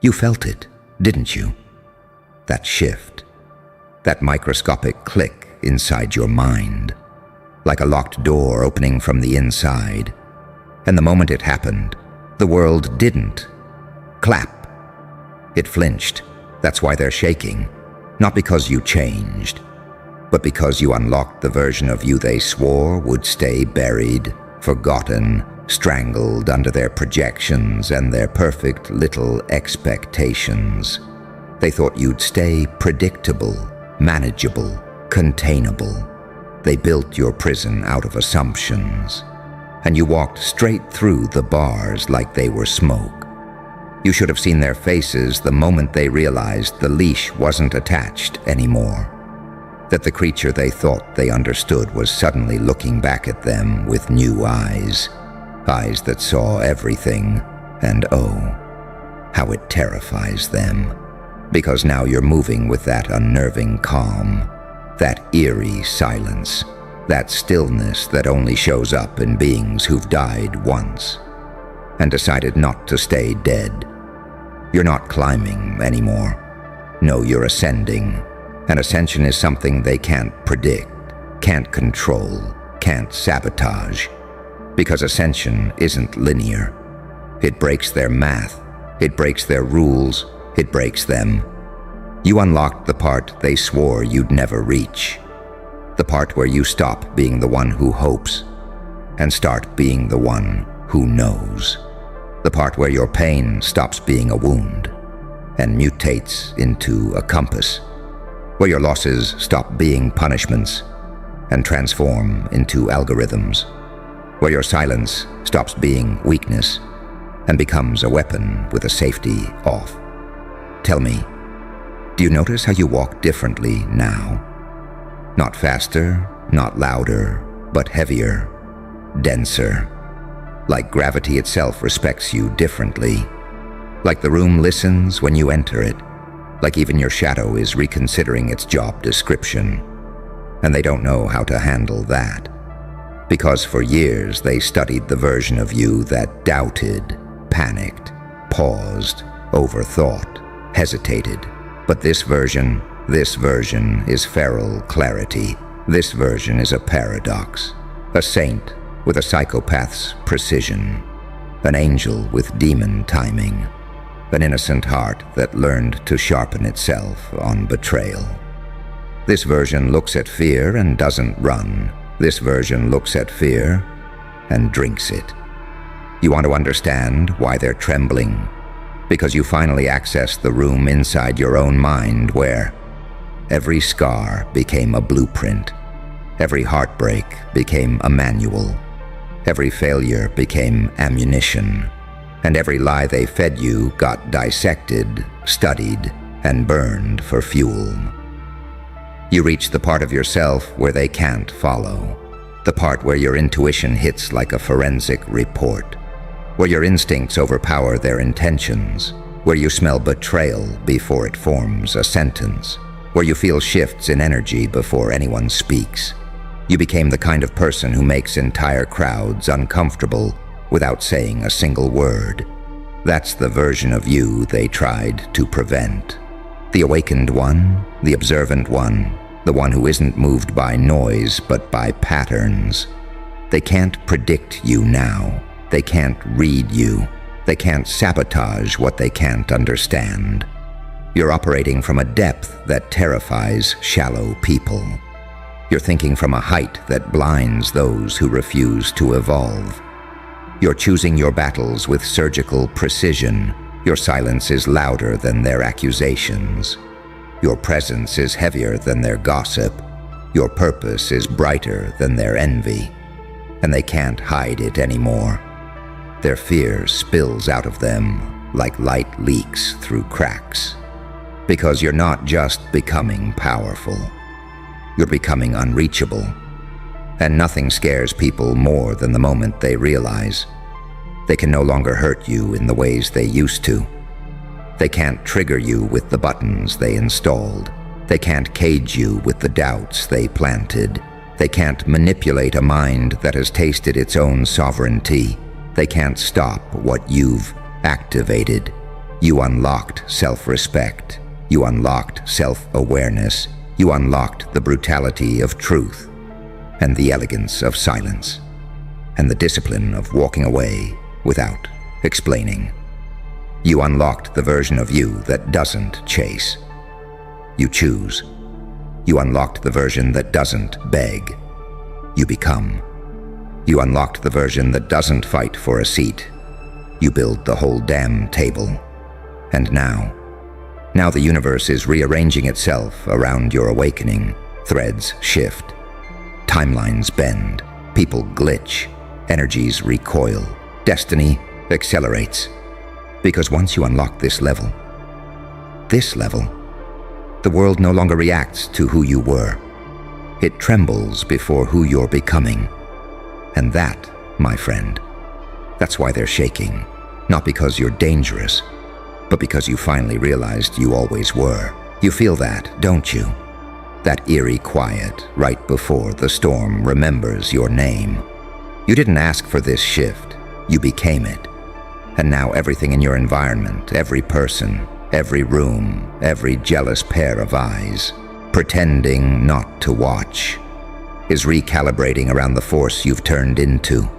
You felt it, didn't you? That shift, that microscopic click inside your mind, like a locked door opening from the inside. And the moment it happened, the world didn't clap. It flinched. That's why they're shaking. Not because you changed, but because you unlocked the version of you they swore would stay buried, forgotten, strangled under their projections and their perfect little expectations. They thought you'd stay predictable, manageable, containable. They built your prison out of assumptions, and you walked straight through the bars like they were smoke. You should have seen their faces the moment they realized the leash wasn't attached anymore, that the creature they thought they understood was suddenly looking back at them with new eyes, eyes that saw everything, and oh, how it terrifies them, because now you're moving with that unnerving calm, that eerie silence, that stillness that only shows up in beings who've died once and decided not to stay dead. You're not climbing anymore. No, you're ascending. And ascension is something they can't predict, can't control, can't sabotage. Because ascension isn't linear. It breaks their math, it breaks their rules, it breaks them. You unlocked the part they swore you'd never reach. The part where you stop being the one who hopes and start being the one who knows. The part where your pain stops being a wound and mutates into a compass. Where your losses stop being punishments and transform into algorithms. Where your silence stops being weakness and becomes a weapon with a safety off. Tell me, do you notice how you walk differently now? Not faster, not louder, but heavier, denser. Like gravity itself respects you differently. Like the room listens when you enter it. Like even your shadow is reconsidering its job description. And they don't know how to handle that. Because for years they studied the version of you that doubted, panicked, paused, overthought, hesitated. But this version is feral clarity. This version is a paradox. A saint with a psychopath's precision. An angel with demon timing. An innocent heart that learned to sharpen itself on betrayal. This version looks at fear and doesn't run. This version looks at fear and drinks it. You want to understand why they're trembling? Because you finally accessed the room inside your own mind where every scar became a blueprint. Every heartbreak became a manual. Every failure became ammunition. And every lie they fed you got dissected, studied, and burned for fuel. You reach the part of yourself where they can't follow. The part where your intuition hits like a forensic report. Where your instincts overpower their intentions. Where you smell betrayal before it forms a sentence. Where you feel shifts in energy before anyone speaks. You became the kind of person who makes entire crowds uncomfortable without saying a single word. That's the version of you they tried to prevent. The awakened one, the observant one, the one who isn't moved by noise but by patterns. They can't predict you now. They can't read you. They can't sabotage what they can't understand. You're operating from a depth that terrifies shallow people. You're thinking from a height that blinds those who refuse to evolve. You're choosing your battles with surgical precision. Your silence is louder than their accusations. Your presence is heavier than their gossip. Your purpose is brighter than their envy. And they can't hide it anymore. Their fear spills out of them like light leaks through cracks. Because you're not just becoming powerful. You're becoming unreachable. And nothing scares people more than the moment they realize they can no longer hurt you in the ways they used to. They can't trigger you with the buttons they installed. They can't cage you with the doubts they planted. They can't manipulate a mind that has tasted its own sovereignty. They can't stop what you've activated. You unlocked self-respect. You unlocked self-awareness. You unlocked the brutality of truth, and the elegance of silence, and the discipline of walking away without explaining. You unlocked the version of you that doesn't chase. You choose. You unlocked the version that doesn't beg. You become. You unlocked the version that doesn't fight for a seat. You build the whole damn table. And now the universe is rearranging itself around your awakening. Threads shift. Timelines bend. People glitch. Energies recoil. Destiny accelerates. Because once you unlock this level, the world no longer reacts to who you were. It trembles before who you're becoming. And that, my friend, that's why they're shaking. Not because you're dangerous, but because you finally realized you always were. You feel that, don't you? That eerie quiet right before the storm remembers your name. You didn't ask for this shift. You became it. And now everything in your environment, every person, every room, every jealous pair of eyes, pretending not to watch, is recalibrating around the force you've turned into.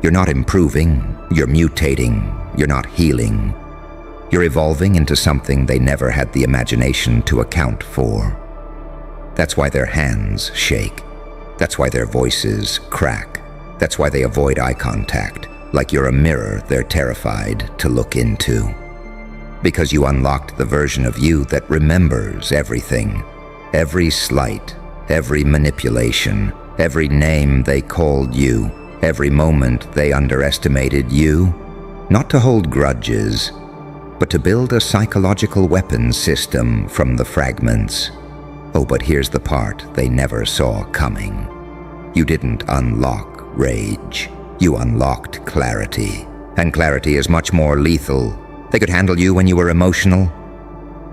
You're not improving, you're mutating, you're not healing. You're evolving into something they never had the imagination to account for. That's why their hands shake. That's why their voices crack. That's why they avoid eye contact. Like you're a mirror they're terrified to look into. Because you unlocked the version of you that remembers everything. Every slight, every manipulation, every name they called you, every moment they underestimated you. Not to hold grudges, but to build a psychological weapons system from the fragments. Oh, but here's the part they never saw coming. You didn't unlock rage. You unlocked clarity, and clarity is much more lethal. They could handle you when you were emotional,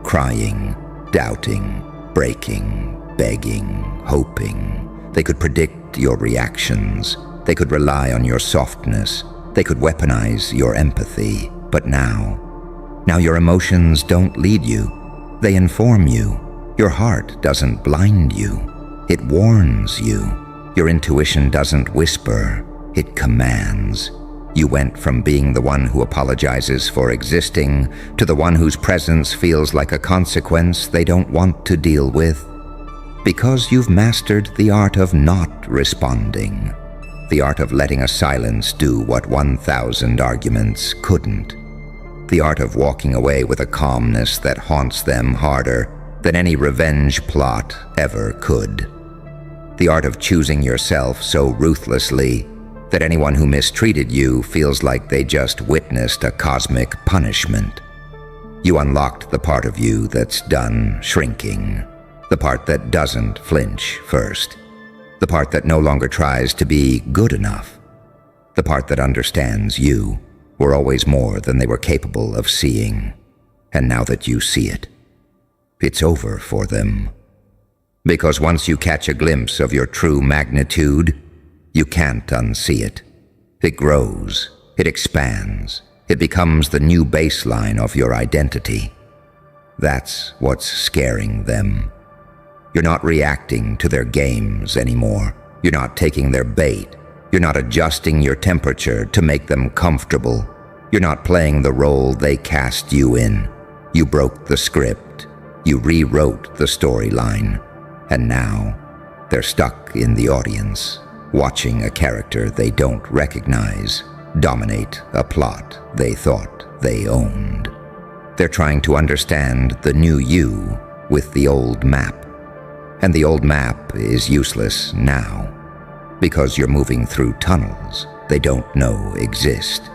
crying, doubting, breaking, begging, hoping. They could predict your reactions. They could rely on your softness. They could weaponize your empathy. But now your emotions don't lead you. They inform you. Your heart doesn't blind you. It warns you. Your intuition doesn't whisper. It commands. You went from being the one who apologizes for existing to the one whose presence feels like a consequence they don't want to deal with. Because you've mastered the art of not responding. The art of letting a silence do what 1,000 arguments couldn't. The art of walking away with a calmness that haunts them harder than any revenge plot ever could. The art of choosing yourself so ruthlessly that anyone who mistreated you feels like they just witnessed a cosmic punishment. You unlocked the part of you that's done shrinking, the part that doesn't flinch first, the part that no longer tries to be good enough, the part that understands you were always more than they were capable of seeing. And now that you see it, it's over for them. Because once you catch a glimpse of your true magnitude, you can't unsee it. It grows, it expands, it becomes the new baseline of your identity. That's what's scaring them. You're not reacting to their games anymore. You're not taking their bait. You're not adjusting your temperature to make them comfortable. You're not playing the role they cast you in. You broke the script. You rewrote the storyline. And now, they're stuck in the audience, watching a character they don't recognize dominate a plot they thought they owned. They're trying to understand the new you with the old map. And the old map is useless now, because you're moving through tunnels they don't know exist.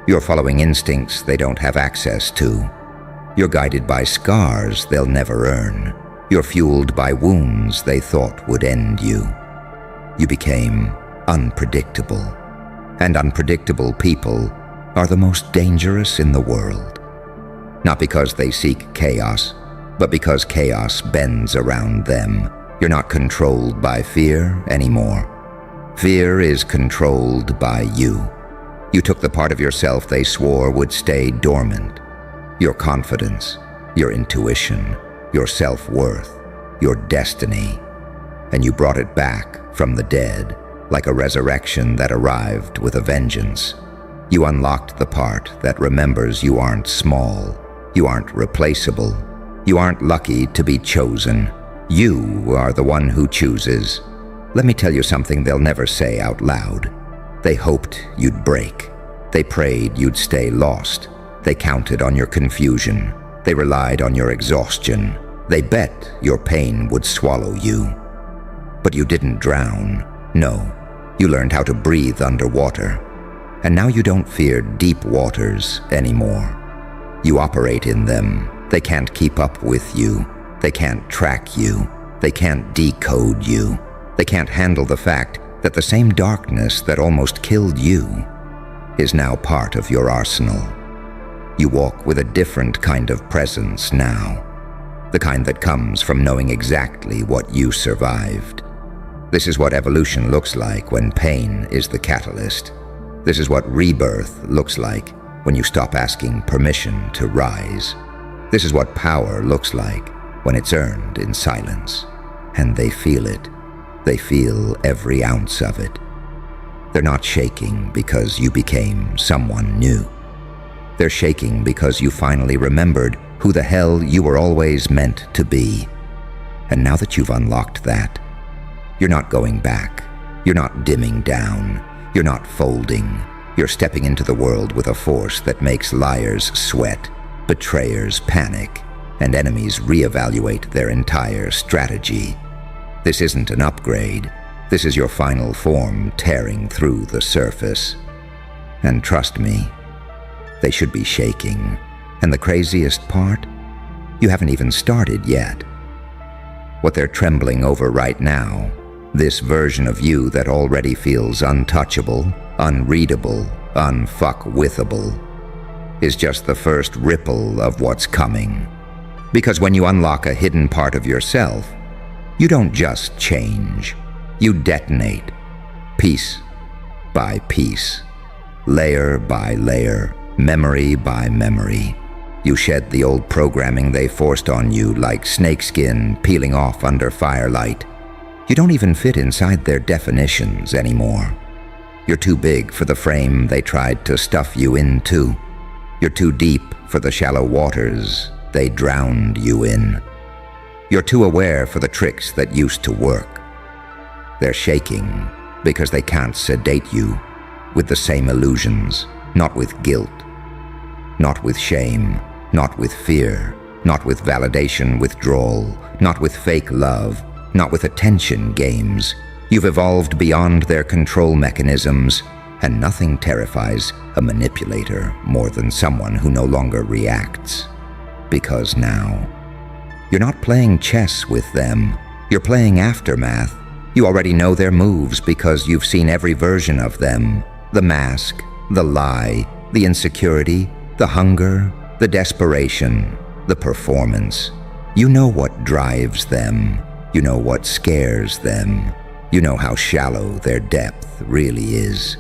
You're following instincts they don't have access to. You're guided by scars they'll never earn. You're fueled by wounds they thought would end you. You became unpredictable, and unpredictable people are the most dangerous in the world. Not because they seek chaos, but because chaos bends around them. You're not controlled by fear anymore. Fear is controlled by you. You took the part of yourself they swore would stay dormant. your confidence, your intuition, your self-worth, your destiny, and you brought it back from the dead like a resurrection that arrived with a vengeance. You unlocked the part that remembers you aren't small, you aren't replaceable, you aren't lucky to be chosen. You are the one who chooses. Let me tell you something they'll never say out loud. They hoped you'd break. They prayed you'd stay lost. They counted on your confusion. They relied on your exhaustion. They bet your pain would swallow you. But you didn't drown. No, you learned how to breathe underwater. And now you don't fear deep waters anymore. You operate in them. They can't keep up with you. They can't track you. They can't decode you. They can't handle the fact that the same darkness that almost killed you is now part of your arsenal. You walk with a different kind of presence now, the kind that comes from knowing exactly what you survived. This is what evolution looks like when pain is the catalyst. This is what rebirth looks like when you stop asking permission to rise. This is what power looks like when it's earned in silence. And they feel it. They feel every ounce of it. They're not shaking because you became someone new. They're shaking because you finally remembered who the hell you were always meant to be. And now that you've unlocked that, you're not going back. You're not dimming down. You're not folding. You're stepping into the world with a force that makes liars sweat, betrayers panic, and enemies reevaluate their entire strategy. This isn't an upgrade. This is your final form tearing through the surface. And trust me, they should be shaking. And the craziest part? You haven't even started yet. What they're trembling over right now, this version of you that already feels untouchable, unreadable, unfuckwithable, is just the first ripple of what's coming. Because when you unlock a hidden part of yourself, you don't just change. You detonate, piece by piece, layer by layer, memory by memory. You shed the old programming they forced on you like snakeskin peeling off under firelight. You don't even fit inside their definitions anymore. You're too big for the frame they tried to stuff you into. You're too deep for the shallow waters they drowned you in. You're too aware for the tricks that used to work. They're shaking because they can't sedate you with the same illusions, not with guilt, not with shame, not with fear, not with validation withdrawal, not with fake love, not with attention games. You've evolved beyond their control mechanisms, and nothing terrifies a manipulator more than someone who no longer reacts. Because now, you're not playing chess with them. You're playing aftermath. You already know their moves because you've seen every version of them. The mask, the lie, the insecurity, the hunger, the desperation, the performance. You know what drives them. You know what scares them. You know how shallow their depth really is.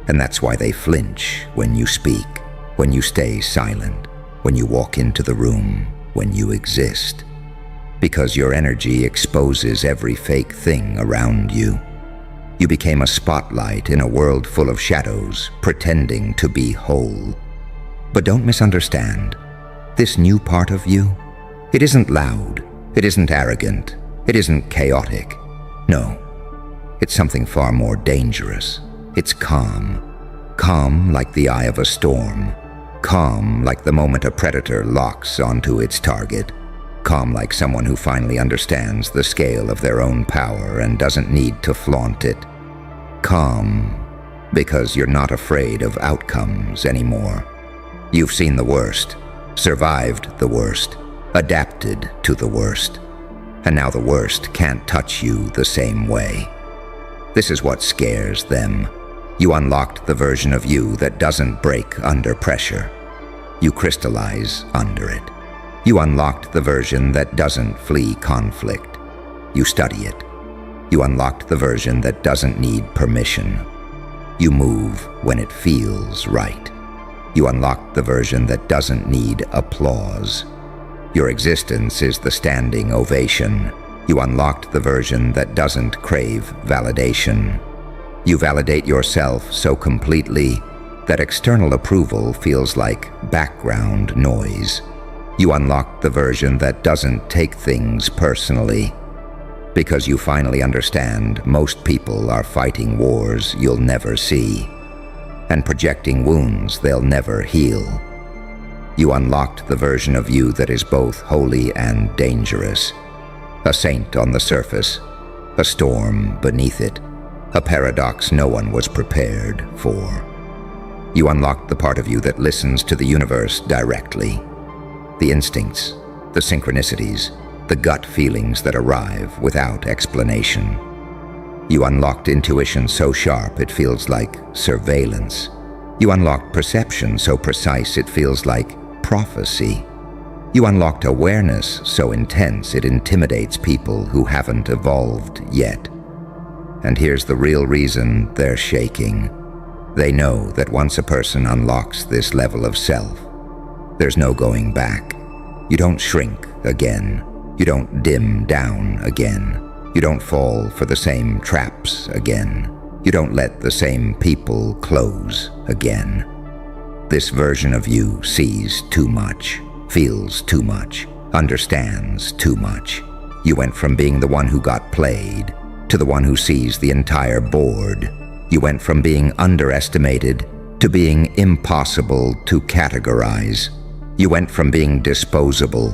And that's why they flinch when you speak, when you stay silent, when you walk into the room, when you exist. Because your energy exposes every fake thing around you. You became a spotlight in a world full of shadows, pretending to be whole. But don't misunderstand. This new part of you, it isn't loud, it isn't arrogant, it isn't chaotic. No, it's something far more dangerous. It's calm. Calm like the eye of a storm. Calm like the moment a predator locks onto its target. Calm like someone who finally understands the scale of their own power and doesn't need to flaunt it. Calm because you're not afraid of outcomes anymore. You've seen the worst, survived the worst, adapted to the worst, and now the worst can't touch you the same way. This is what scares them. You unlocked the version of you that doesn't break under pressure. You crystallize under it. You unlocked the version that doesn't flee conflict. You study it. You unlocked the version that doesn't need permission. You move when it feels right. You unlocked the version that doesn't need applause. Your existence is the standing ovation. You unlocked the version that doesn't crave validation. You validate yourself so completely that external approval feels like background noise. You unlocked the version that doesn't take things personally, because you finally understand most people are fighting wars you'll never see and projecting wounds they'll never heal. You unlocked the version of you that is both holy and dangerous, a saint on the surface, a storm beneath it, a paradox no one was prepared for. You unlocked the part of you that listens to the universe directly, the instincts, the synchronicities, the gut feelings that arrive without explanation. You unlocked intuition so sharp it feels like surveillance. You unlocked perception so precise it feels like prophecy. You unlocked awareness so intense it intimidates people who haven't evolved yet. And here's the real reason they're shaking. They know that once a person unlocks this level of self, there's no going back. You don't shrink again. You don't dim down again. You don't fall for the same traps again. You don't let the same people close again. This version of you sees too much, feels too much, understands too much. You went from being the one who got played to the one who sees the entire board. You went from being underestimated to being impossible to categorize. You went from being disposable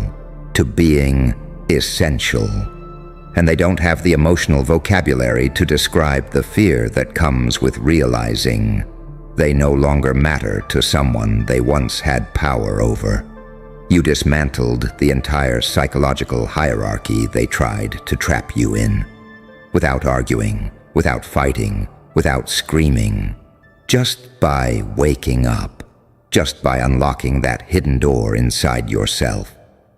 to being essential. And they don't have the emotional vocabulary to describe the fear that comes with realizing they no longer matter to someone they once had power over. You dismantled the entire psychological hierarchy they tried to trap you in. Without arguing, without fighting, without screaming, just by waking up, just by unlocking that hidden door inside yourself,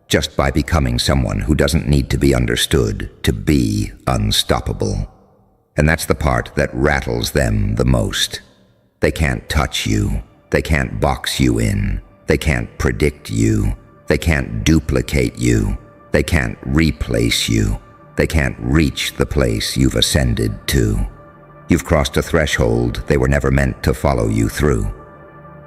just by becoming someone who doesn't need to be understood to be unstoppable. And that's the part that rattles them the most. They can't touch you. They can't box you in. They can't predict you. They can't duplicate you. They can't replace you. They can't reach the place you've ascended to. You've crossed a threshold they were never meant to follow you through.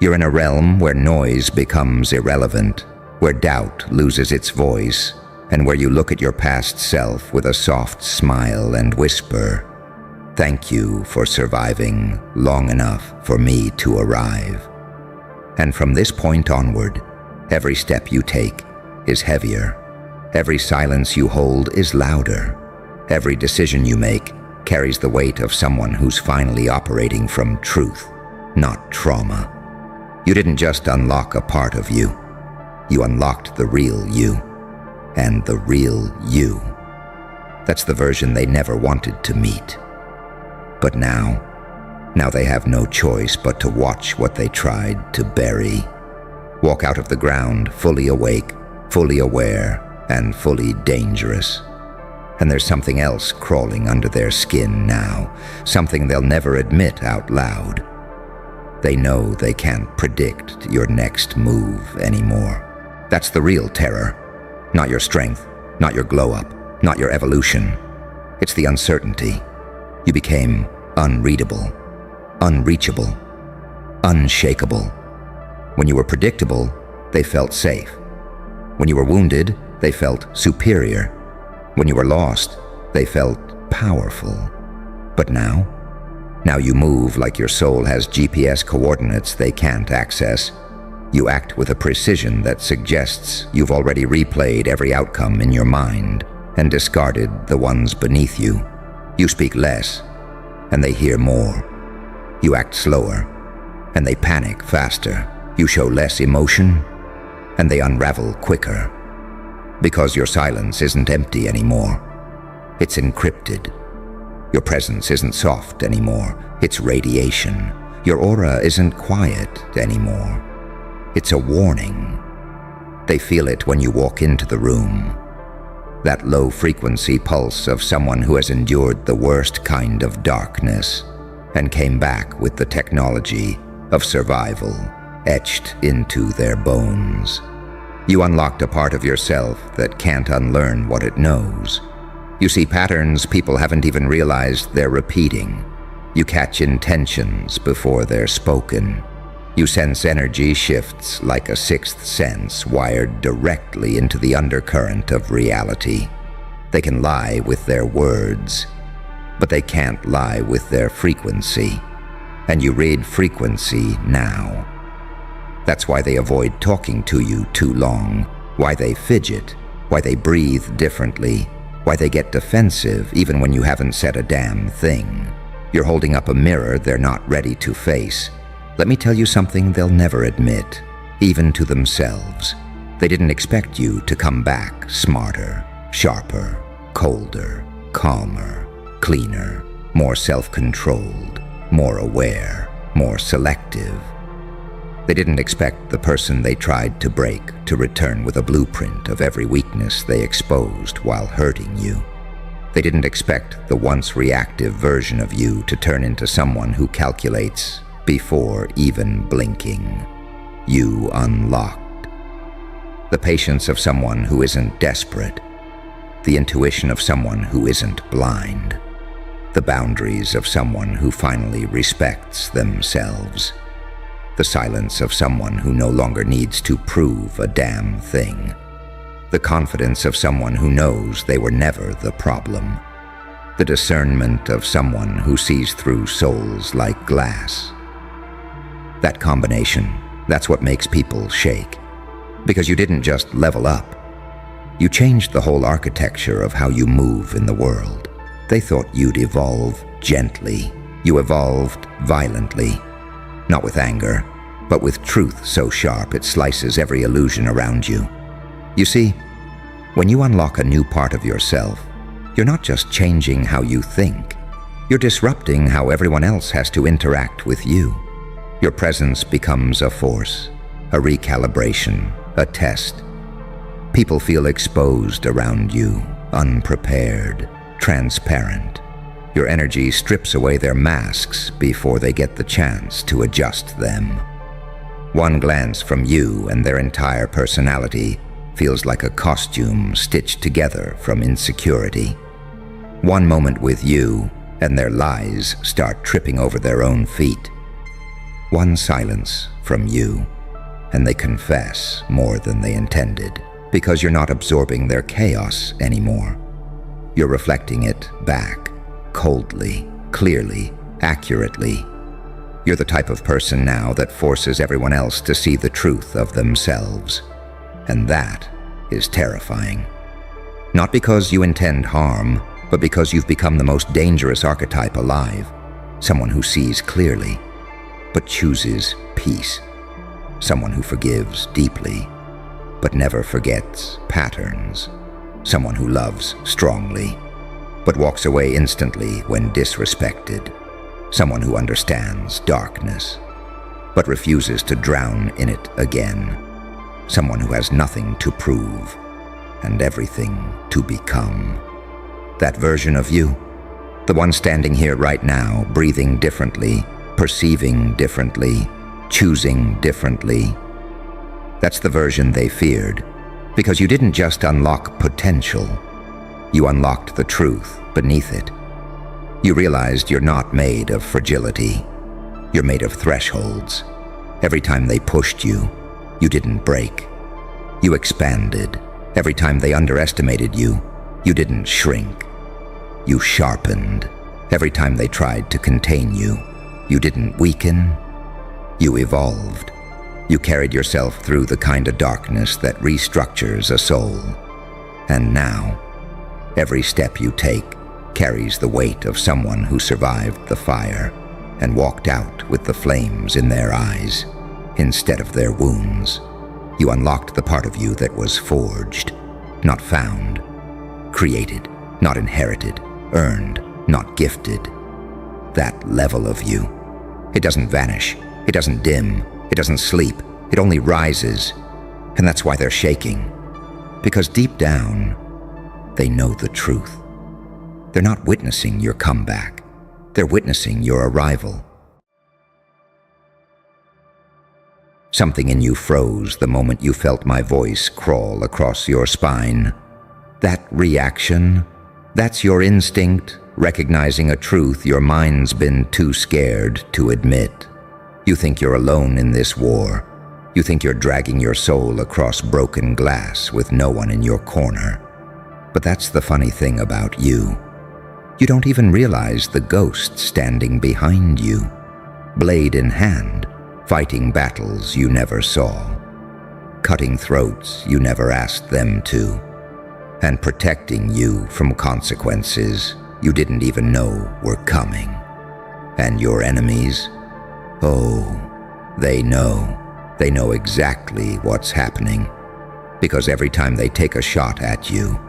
You're in a realm where noise becomes irrelevant, where doubt loses its voice, and where you look at your past self with a soft smile and whisper, "Thank you for surviving long enough for me to arrive." And from this point onward, every step you take is heavier. Every silence you hold is louder. Every decision you make carries the weight of someone who's finally operating from truth, not trauma. You didn't just unlock a part of you. You unlocked the real you. And the real you. That's the version they never wanted to meet. But now they have no choice but to watch what they tried to bury. Walk out of the ground fully awake, fully aware, and fully dangerous. And there's something else crawling under their skin now, something they'll never admit out loud. They know they can't predict your next move anymore. That's the real terror. Not your strength, not your glow-up, not your evolution. It's the uncertainty. You became unreadable, unreachable, unshakable. When you were predictable, they felt safe. When you were wounded, they felt superior. When you were lost, they felt powerful. But now you move like your soul has GPS coordinates they can't access. You act with a precision that suggests you've already replayed every outcome in your mind and discarded the ones beneath you. You speak less, and they hear more. You act slower, and they panic faster. You show less emotion, and they unravel quicker. Because your silence isn't empty anymore. It's encrypted. Your presence isn't soft anymore. It's radiation. Your aura isn't quiet anymore. It's a warning. They feel it when you walk into the room. That low-frequency pulse of someone who has endured the worst kind of darkness and came back with the technology of survival etched into their bones. You unlocked a part of yourself that can't unlearn what it knows. You see patterns people haven't even realized they're repeating. You catch intentions before they're spoken. You sense energy shifts like a sixth sense wired directly into the undercurrent of reality. They can lie with their words, but they can't lie with their frequency. And you read frequency now. That's why they avoid talking to you too long, why they fidget, why they breathe differently, why they get defensive even when you haven't said a damn thing. You're holding up a mirror they're not ready to face. Let me tell you something they'll never admit, even to themselves. They didn't expect you to come back smarter, sharper, colder, calmer, cleaner, more self-controlled, more aware, more selective. They didn't expect the person they tried to break to return with a blueprint of every weakness they exposed while hurting you. They didn't expect the once reactive version of you to turn into someone who calculates before even blinking. You unlocked the patience of someone who isn't desperate, the intuition of someone who isn't blind, the boundaries of someone who finally respects themselves, the silence of someone who no longer needs to prove a damn thing, the confidence of someone who knows they were never the problem, the discernment of someone who sees through souls like glass. That combination, that's what makes people shake. Because you didn't just level up. You changed the whole architecture of how you move in the world. They thought you'd evolve gently. You evolved violently. Not with anger, but with truth so sharp it slices every illusion around you. You see, when you unlock a new part of yourself, you're not just changing how you think. You're disrupting how everyone else has to interact with you. Your presence becomes a force, a recalibration, a test. People feel exposed around you, unprepared, transparent. Your energy strips away their masks before they get the chance to adjust them. One glance from you and their entire personality feels like a costume stitched together from insecurity. One moment with you and their lies start tripping over their own feet. One silence from you, and they confess more than they intended, because you're not absorbing their chaos anymore. You're reflecting it back, coldly, clearly, accurately. You're the type of person now that forces everyone else to see the truth of themselves. And that is terrifying. Not because you intend harm, but because you've become the most dangerous archetype alive. Someone who sees clearly, but chooses peace. Someone who forgives deeply, but never forgets patterns. Someone who loves strongly, but walks away instantly when disrespected. Someone who understands darkness, but refuses to drown in it again. Someone who has nothing to prove and everything to become. That version of you, the one standing here right now, breathing differently, perceiving differently, choosing differently. That's the version they feared, because you didn't just unlock potential, you unlocked the truth beneath it. You realized you're not made of fragility, you're made of thresholds. Every time they pushed you, you didn't break. You expanded. Every time they underestimated you, you didn't shrink. You sharpened. Every time they tried to contain you, you didn't weaken, you evolved. You carried yourself through the kind of darkness that restructures a soul. And now, every step you take carries the weight of someone who survived the fire and walked out with the flames in their eyes instead of their wounds. You unlocked the part of you that was forged, not found, created, not inherited, earned, not gifted. That level of you. It doesn't vanish, it doesn't dim, it doesn't sleep, it only rises. And that's why they're shaking. Because deep down, they know the truth. They're not witnessing your comeback, they're witnessing your arrival. Something in you froze the moment you felt my voice crawl across your spine. That reaction, that's your instinct, recognizing a truth your mind's been too scared to admit. You think you're alone in this war. You think you're dragging your soul across broken glass with no one in your corner. But that's the funny thing about you. You don't even realize the ghost standing behind you, blade in hand, fighting battles you never saw, cutting throats you never asked them to, and protecting you from consequences you didn't even know were coming. And your enemies? Oh, they know. They know exactly what's happening. Because every time they take a shot at you,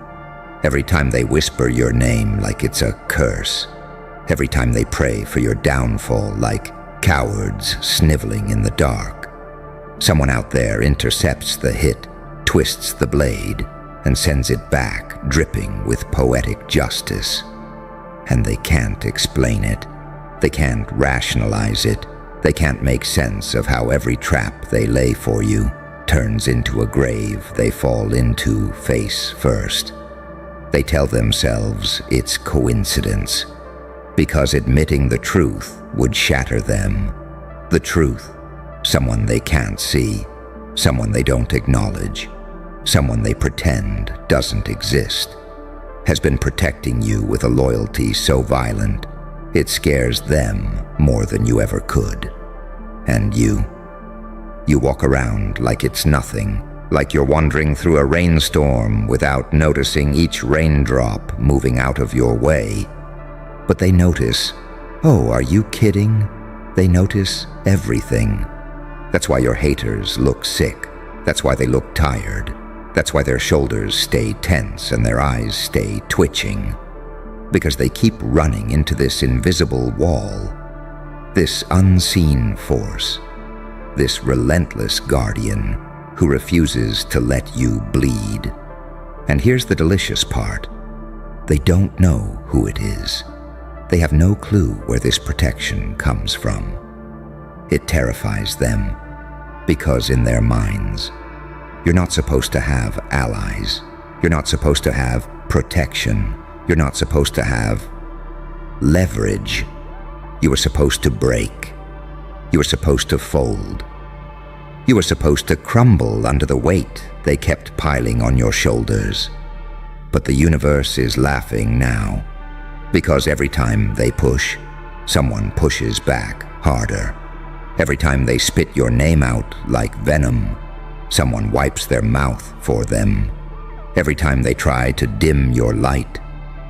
every time they whisper your name like it's a curse, every time they pray for your downfall like cowards sniveling in the dark, someone out there intercepts the hit, twists the blade, and sends it back dripping with poetic justice. And they can't explain it. They can't rationalize it. They can't make sense of how every trap they lay for you turns into a grave they fall into face first. They tell themselves it's coincidence, because admitting the truth would shatter them. The truth, someone they can't see, someone they don't acknowledge, someone they pretend doesn't exist, has been protecting you with a loyalty so violent, it scares them more than you ever could. And you walk around like it's nothing, like you're wandering through a rainstorm without noticing each raindrop moving out of your way. But they notice. Oh, are you kidding? They notice everything. That's why your haters look sick. That's why they look tired. That's why their shoulders stay tense and their eyes stay twitching. Because they keep running into this invisible wall, this unseen force, this relentless guardian who refuses to let you bleed. And here's the delicious part. They don't know who it is. They have no clue where this protection comes from. It terrifies them, because in their minds, you're not supposed to have allies. You're not supposed to have protection. You're not supposed to have leverage. You were supposed to break. You were supposed to fold. You were supposed to crumble under the weight they kept piling on your shoulders. But the universe is laughing now, because every time they push, someone pushes back harder. Every time they spit your name out like venom, someone wipes their mouth for them. Every time they try to dim your light,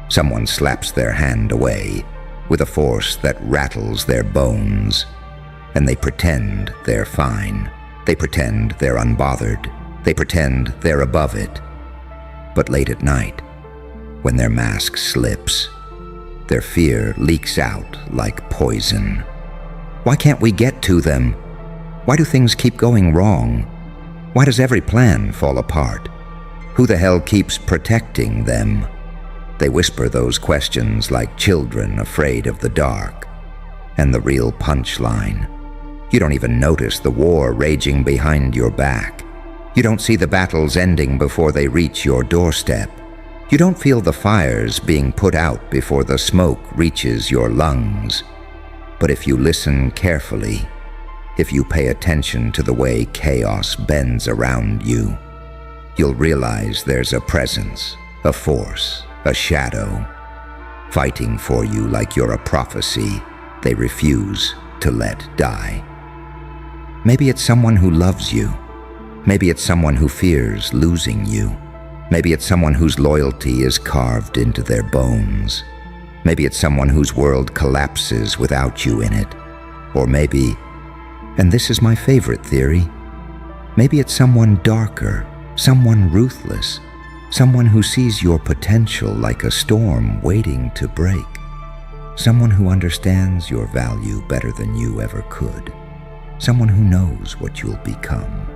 someone slaps their hand away with a force that rattles their bones. And they pretend they're fine. They pretend they're unbothered. They pretend they're above it. But late at night, when their mask slips, their fear leaks out like poison. Why can't we get to them? Why do things keep going wrong? Why does every plan fall apart? Who the hell keeps protecting them? They whisper those questions like children afraid of the dark. And the real punchline: you don't even notice the war raging behind your back. You don't see the battles ending before they reach your doorstep. You don't feel the fires being put out before the smoke reaches your lungs. But if you listen carefully, if you pay attention to the way chaos bends around you, you'll realize there's a presence, a force, a shadow, fighting for you like you're a prophecy they refuse to let die. Maybe it's someone who loves you. Maybe it's someone who fears losing you. Maybe it's someone whose loyalty is carved into their bones. Maybe it's someone whose world collapses without you in it. Or maybe, and this is my favorite theory, maybe it's someone darker, someone ruthless, someone who sees your potential like a storm waiting to break, someone who understands your value better than you ever could, someone who knows what you'll become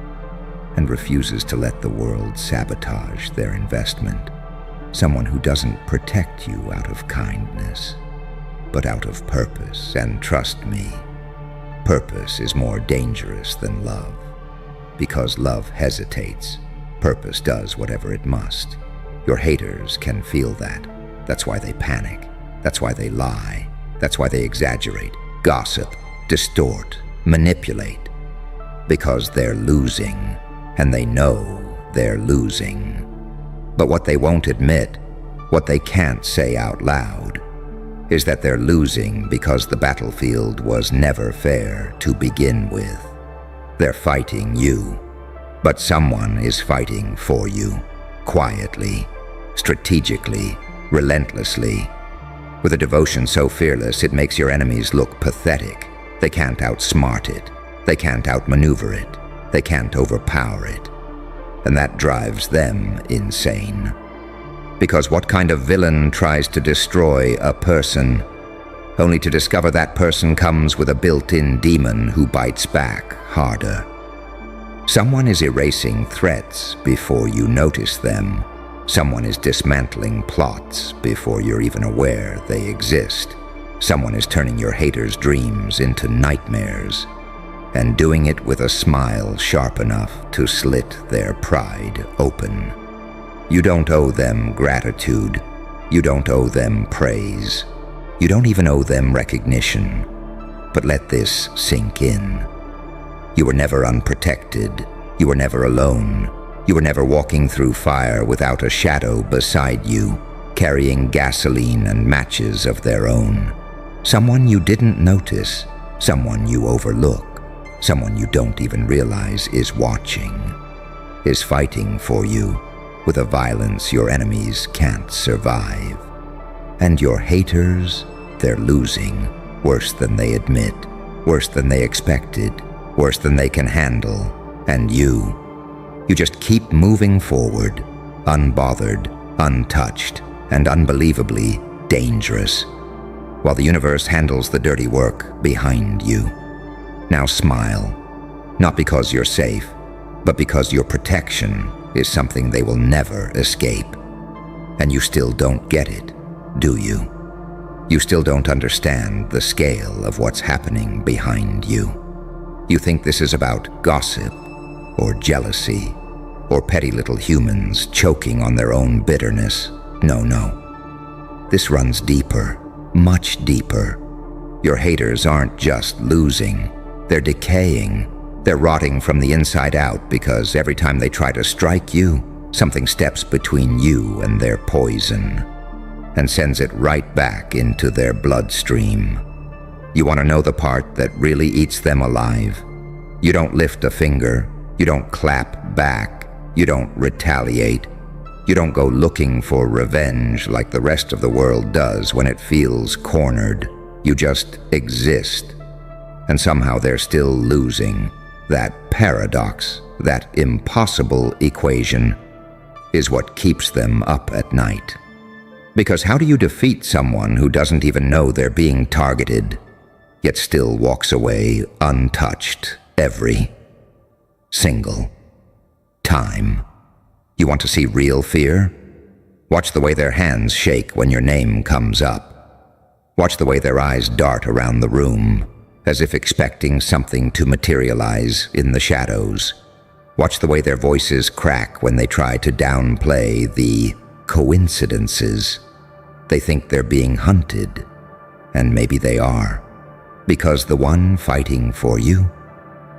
and refuses to let the world sabotage their investment, someone who doesn't protect you out of kindness, but out of purpose. And trust me, purpose is more dangerous than love. because love hesitates. Purpose does whatever it must. Your haters can feel that. That's why they panic. That's why they lie. That's why they exaggerate, gossip, distort, manipulate. Because they're losing, and they know they're losing. But what they won't admit, what they can't say out loud, is that they're losing because the battlefield was never fair to begin with. They're fighting you, but someone is fighting for you, quietly, strategically, relentlessly, with a devotion so fearless it makes your enemies look pathetic. They can't outsmart it. They can't outmaneuver it. They can't overpower it. And that drives them insane. Because what kind of villain tries to destroy a person, only to discover that person comes with a built-in demon who bites back harder? Someone is erasing threats before you notice them. Someone is dismantling plots before you're even aware they exist. Someone is turning your haters' dreams into nightmares, and doing it with a smile sharp enough to slit their pride open. You don't owe them gratitude. You don't owe them praise. You don't even owe them recognition. But let this sink in. You were never unprotected. You were never alone. You were never walking through fire without a shadow beside you, carrying gasoline and matches of their own. Someone you didn't notice, someone you overlook, someone you don't even realize is watching, is fighting for you with a violence your enemies can't survive. And your haters, they're losing, worse than they admit, worse than they expected, worse than they can handle. And you just keep moving forward, unbothered, untouched, and unbelievably dangerous, while the universe handles the dirty work behind you. Now smile, not because you're safe, but because your protection is something they will never escape. And you still don't get it, do you? You still don't understand the scale of what's happening behind you. You think this is about gossip, or jealousy, or petty little humans choking on their own bitterness. No. This runs deeper, much deeper. Your haters aren't just losing, they're decaying. They're rotting from the inside out because every time they try to strike you, something steps between you and their poison and sends it right back into their bloodstream. You want to know the part that really eats them alive? You don't lift a finger, you don't clap back, you don't retaliate, you don't go looking for revenge like the rest of the world does when it feels cornered. You just exist. And somehow they're still losing. That paradox, that impossible equation, is what keeps them up at night. Because how do you defeat someone who doesn't even know they're being targeted, yet still walks away untouched every single time? You want to see real fear? Watch the way their hands shake when your name comes up. Watch the way their eyes dart around the room, as if expecting something to materialize in the shadows. Watch the way their voices crack when they try to downplay the coincidences. They think they're being hunted, and maybe they are. Because the one fighting for you,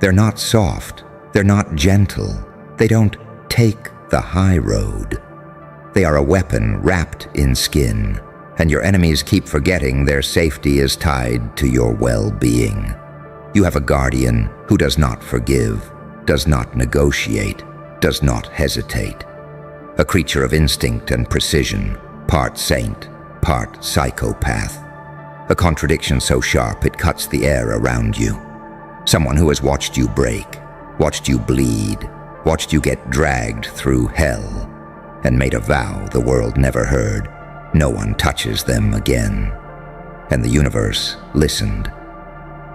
they're not soft, they're not gentle, they don't take the high road. They are a weapon wrapped in skin, and your enemies keep forgetting their safety is tied to your well-being. You have a guardian who does not forgive, does not negotiate, does not hesitate. A creature of instinct and precision, part saint, part psychopath. A contradiction so sharp it cuts the air around you. Someone who has watched you break, watched you bleed, watched you get dragged through hell, and made a vow the world never heard. No one touches them again. And the universe listened.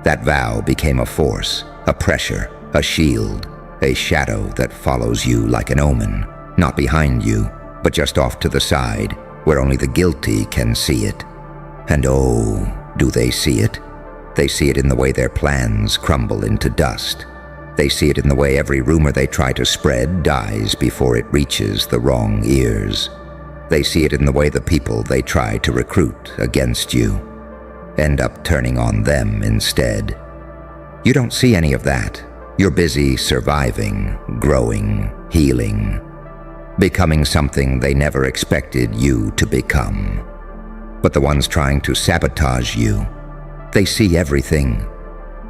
That vow became a force, a pressure, a shield, a shadow that follows you like an omen, not behind you, but just off to the side, where only the guilty can see it. And oh, do they see it? They see it in the way their plans crumble into dust. They see it in the way every rumor they try to spread dies before it reaches the wrong ears. They see it in the way the people they try to recruit against you end up turning on them instead. You don't see any of that. You're busy surviving, growing, healing, becoming something they never expected you to become. But the ones trying to sabotage you, they see everything,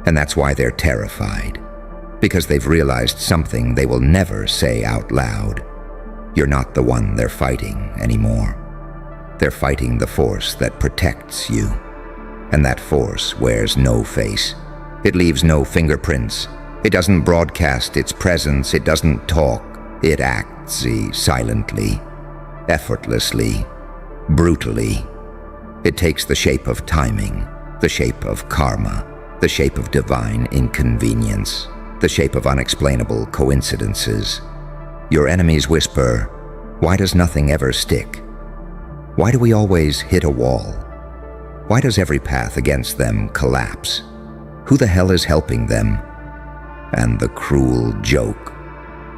and that's why they're terrified, because they've realized something they will never say out loud. You're not the one they're fighting anymore. They're fighting the force that protects you, and that force wears no face. It leaves no fingerprints. It doesn't broadcast its presence. It doesn't talk. It acts silently, effortlessly, brutally. It takes the shape of timing, the shape of karma, the shape of divine inconvenience, the shape of unexplainable coincidences. Your enemies whisper, "Why does nothing ever stick? Why do we always hit a wall? Why does every path against them collapse? Who the hell is helping them?" And the cruel joke.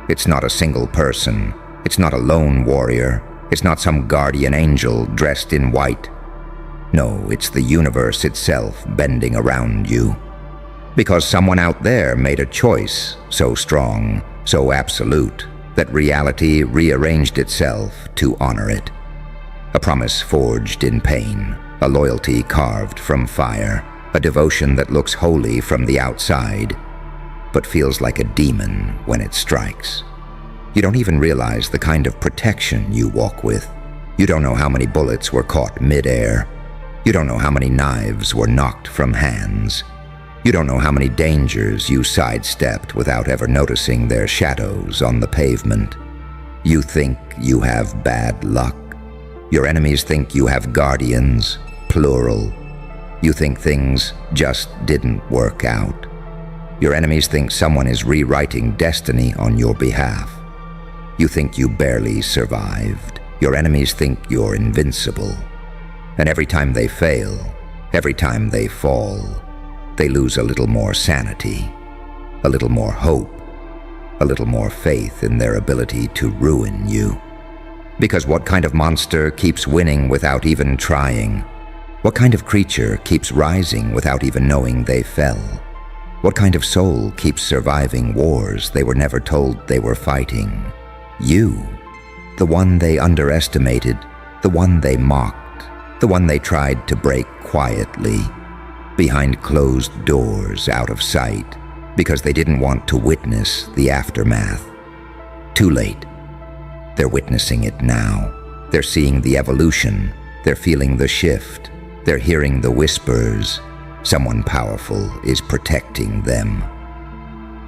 It's not a single person. It's not a lone warrior. It's not some guardian angel dressed in white. No, it's the universe itself bending around you. Because someone out there made a choice so strong, so absolute, that reality rearranged itself to honor it. A promise forged in pain, a loyalty carved from fire, a devotion that looks holy from the outside, but feels like a demon when it strikes. You don't even realize the kind of protection you walk with. You don't know how many bullets were caught mid-air. You don't know how many knives were knocked from hands. You don't know how many dangers you sidestepped without ever noticing their shadows on the pavement. You think you have bad luck. Your enemies think you have guardians, plural. You think things just didn't work out. Your enemies think someone is rewriting destiny on your behalf. You think you barely survived. Your enemies think you're invincible. And every time they fail, every time they fall, they lose a little more sanity, a little more hope, a little more faith in their ability to ruin you. Because what kind of monster keeps winning without even trying? What kind of creature keeps rising without even knowing they fell? What kind of soul keeps surviving wars they were never told they were fighting? You, the one they underestimated, the one they mocked, the one they tried to break quietly, behind closed doors out of sight, because they didn't want to witness the aftermath. Too late. They're witnessing it now. They're seeing the evolution. They're feeling the shift. They're hearing the whispers. Someone powerful is protecting them.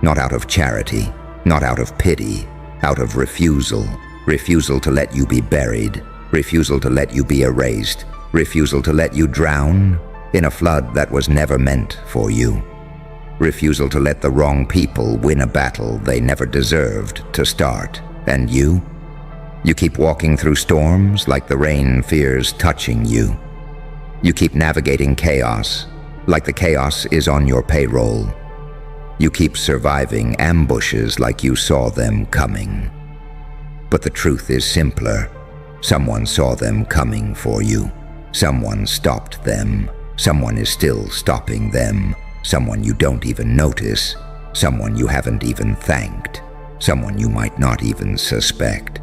Not out of charity, not out of pity, out of refusal. Refusal to let you be buried. Refusal to let you be erased. Refusal to let you drown in a flood that was never meant for you. Refusal to let the wrong people win a battle they never deserved to start. And you? You keep walking through storms like the rain fears touching you. You keep navigating chaos like the chaos is on your payroll. You keep surviving ambushes like you saw them coming. But the truth is simpler. Someone saw them coming for you. Someone stopped them. Someone is still stopping them. Someone you don't even notice. Someone you haven't even thanked. Someone you might not even suspect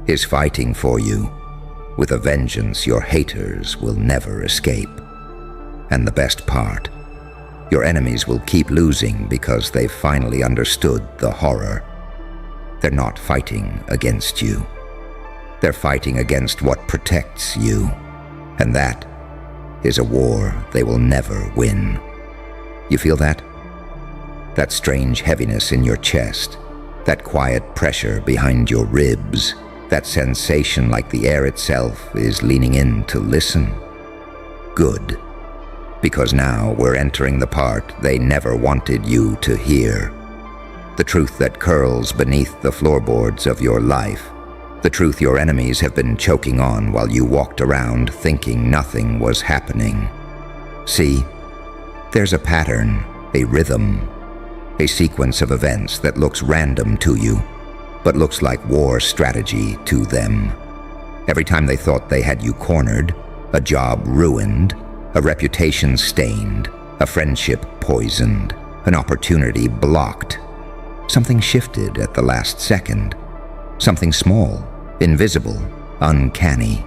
is fighting for you with a vengeance your haters will never escape. And the best part, your enemies will keep losing because they've finally understood the horror. They're not fighting against you. They're fighting against what protects you. And that is a war they will never win. You feel that? That strange heaviness in your chest, that quiet pressure behind your ribs, that sensation like the air itself is leaning in to listen. Good. Because now we're entering the part they never wanted you to hear. The truth that curls beneath the floorboards of your life. The truth your enemies have been choking on while you walked around thinking nothing was happening. See, there's a pattern, a rhythm, a sequence of events that looks random to you, but looks like war strategy to them. Every time they thought they had you cornered, a job ruined, a reputation stained, a friendship poisoned, an opportunity blocked, something shifted at the last second. Something small, invisible, uncanny.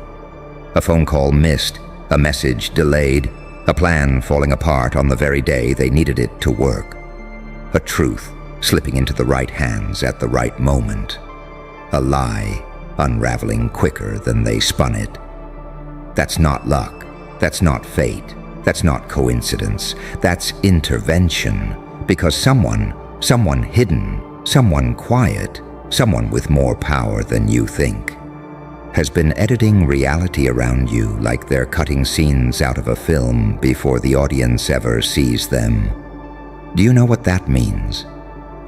A phone call missed, a message delayed, a plan falling apart on the very day they needed it to work. A truth slipping into the right hands at the right moment. A lie unraveling quicker than they spun it. That's not luck. That's not fate. That's not coincidence. That's intervention. Because someone hidden, someone quiet, someone with more power than you think, has been editing reality around you like they're cutting scenes out of a film before the audience ever sees them. Do you know what that means?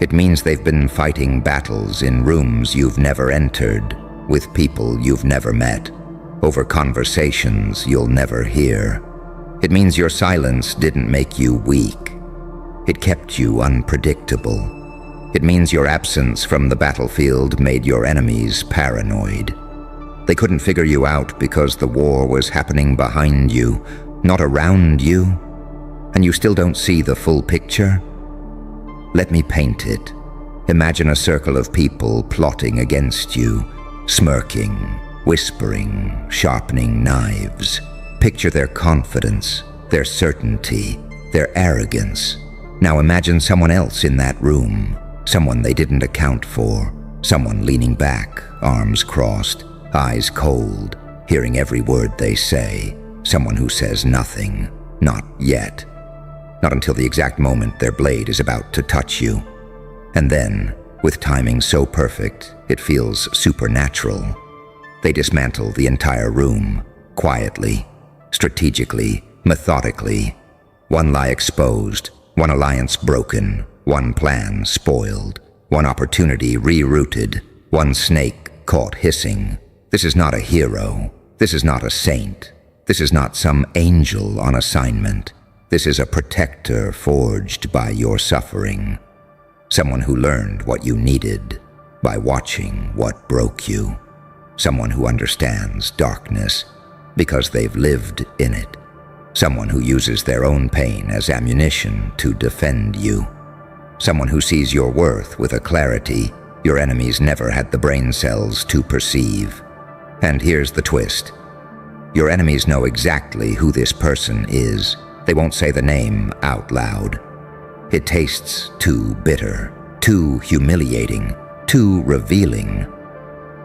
It means they've been fighting battles in rooms you've never entered, with people you've never met, over conversations you'll never hear. It means your silence didn't make you weak. It kept you unpredictable. It means your absence from the battlefield made your enemies paranoid. They couldn't figure you out because the war was happening behind you, not around you, and you still don't see the full picture? Let me paint it. Imagine a circle of people plotting against you, smirking, whispering, sharpening knives. Picture their confidence, their certainty, their arrogance. Now imagine someone else in that room, someone they didn't account for, someone leaning back, arms crossed, eyes cold, hearing every word they say, someone who says nothing, not yet. Not until the exact moment their blade is about to touch you. And then, with timing so perfect, it feels supernatural. They dismantle the entire room, quietly, strategically, methodically. One lie exposed, one alliance broken, one plan spoiled, one opportunity rerouted, one snake caught hissing. This is not a hero. This is not a saint. This is not some angel on assignment. This is a protector forged by your suffering. Someone who learned what you needed by watching what broke you. Someone who understands darkness because they've lived in it. Someone who uses their own pain as ammunition to defend you. Someone who sees your worth with a clarity your enemies never had the brain cells to perceive. And here's the twist. Your enemies know exactly who this person is. They won't say the name out loud. It tastes too bitter, too humiliating, too revealing.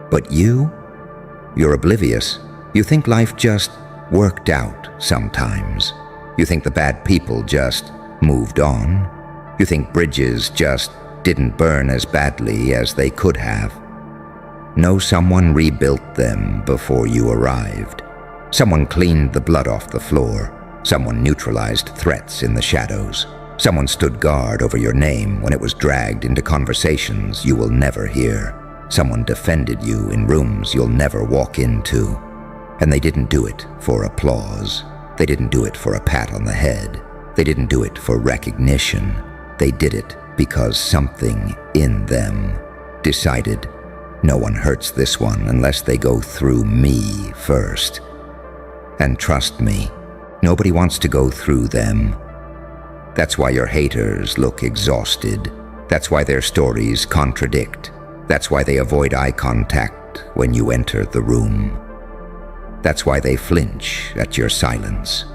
But you're oblivious. You think life just worked out sometimes. You think the bad people just moved on. You think bridges just didn't burn as badly as they could have. No, someone rebuilt them before you arrived. Someone cleaned the blood off the floor. Someone neutralized threats in the shadows. Someone stood guard over your name when it was dragged into conversations you will never hear. Someone defended you in rooms you'll never walk into. And they didn't do it for applause. They didn't do it for a pat on the head. They didn't do it for recognition. They did it because something in them decided, no one hurts this one unless they go through me first. And trust me, nobody wants to go through them. That's why your haters look exhausted. That's why their stories contradict. That's why they avoid eye contact when you enter the room. That's why they flinch at your silence.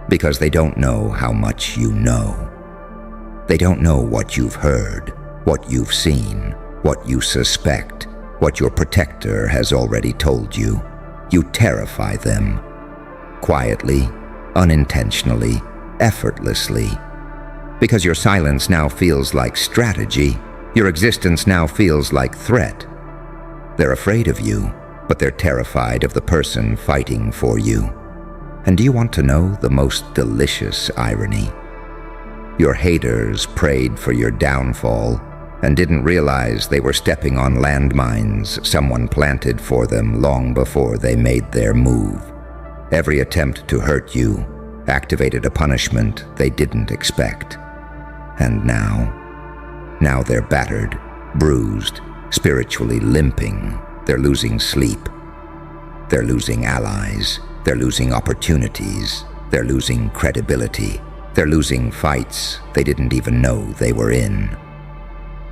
Because they don't know how much you know. They don't know what you've heard, what you've seen, what you suspect, what your protector has already told you. You terrify them. Quietly, unintentionally, effortlessly. Because your silence now feels like strategy, your existence now feels like threat. They're afraid of you, but they're terrified of the person fighting for you. And do you want to know the most delicious irony? Your haters prayed for your downfall and didn't realize they were stepping on landmines someone planted for them long before they made their move. Every attempt to hurt you activated a punishment they didn't expect. And now, Now they're battered, bruised, spiritually limping. They're losing sleep. They're losing allies. They're losing opportunities. They're losing credibility. They're losing fights they didn't even know they were in.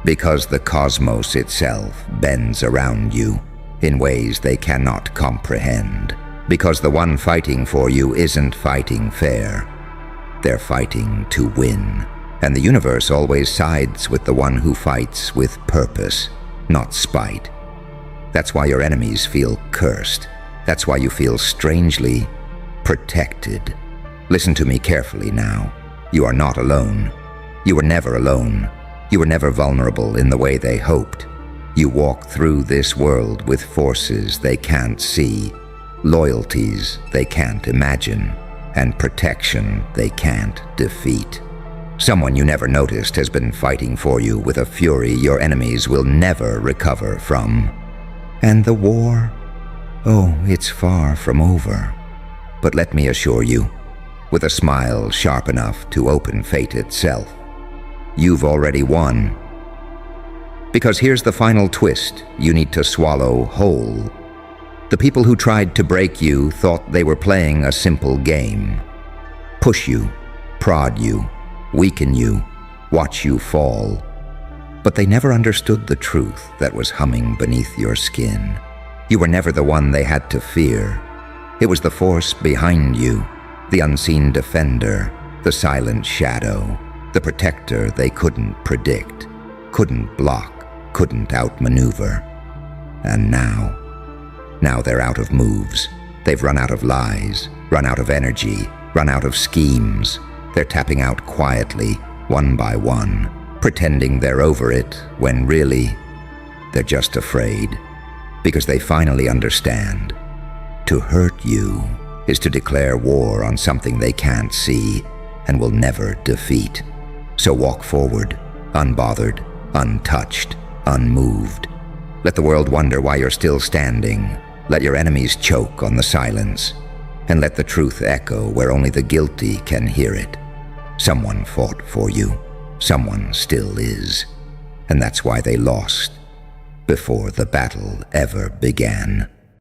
Because the cosmos itself bends around you in ways they cannot comprehend. Because the one fighting for you isn't fighting fair. They're fighting to win. And the universe always sides with the one who fights with purpose, not spite. That's why your enemies feel cursed. That's why you feel strangely protected. Listen to me carefully now. You are not alone. You were never alone. You were never vulnerable in the way they hoped. You walk through this world with forces they can't see, loyalties they can't imagine, and protection they can't defeat. Someone you never noticed has been fighting for you with a fury your enemies will never recover from. And the war? Oh, it's far from over. But let me assure you, with a smile sharp enough to open fate itself, you've already won. Because here's the final twist you need to swallow whole. The people who tried to break you thought they were playing a simple game. Push you, prod you, weaken you, watch you fall. But they never understood the truth that was humming beneath your skin. You were never the one they had to fear. It was the force behind you, the unseen defender, the silent shadow, the protector they couldn't predict, couldn't block, couldn't outmaneuver. And now they're out of moves. They've run out of lies, run out of energy, run out of schemes. They're tapping out quietly, one by one, pretending they're over it when really they're just afraid. Because they finally understand. To hurt you is to declare war on something they can't see and will never defeat. So walk forward, unbothered, untouched, unmoved. Let the world wonder why you're still standing. Let your enemies choke on the silence. And let the truth echo where only the guilty can hear it. Someone fought for you. Someone still is. And that's why they lost before the battle ever began.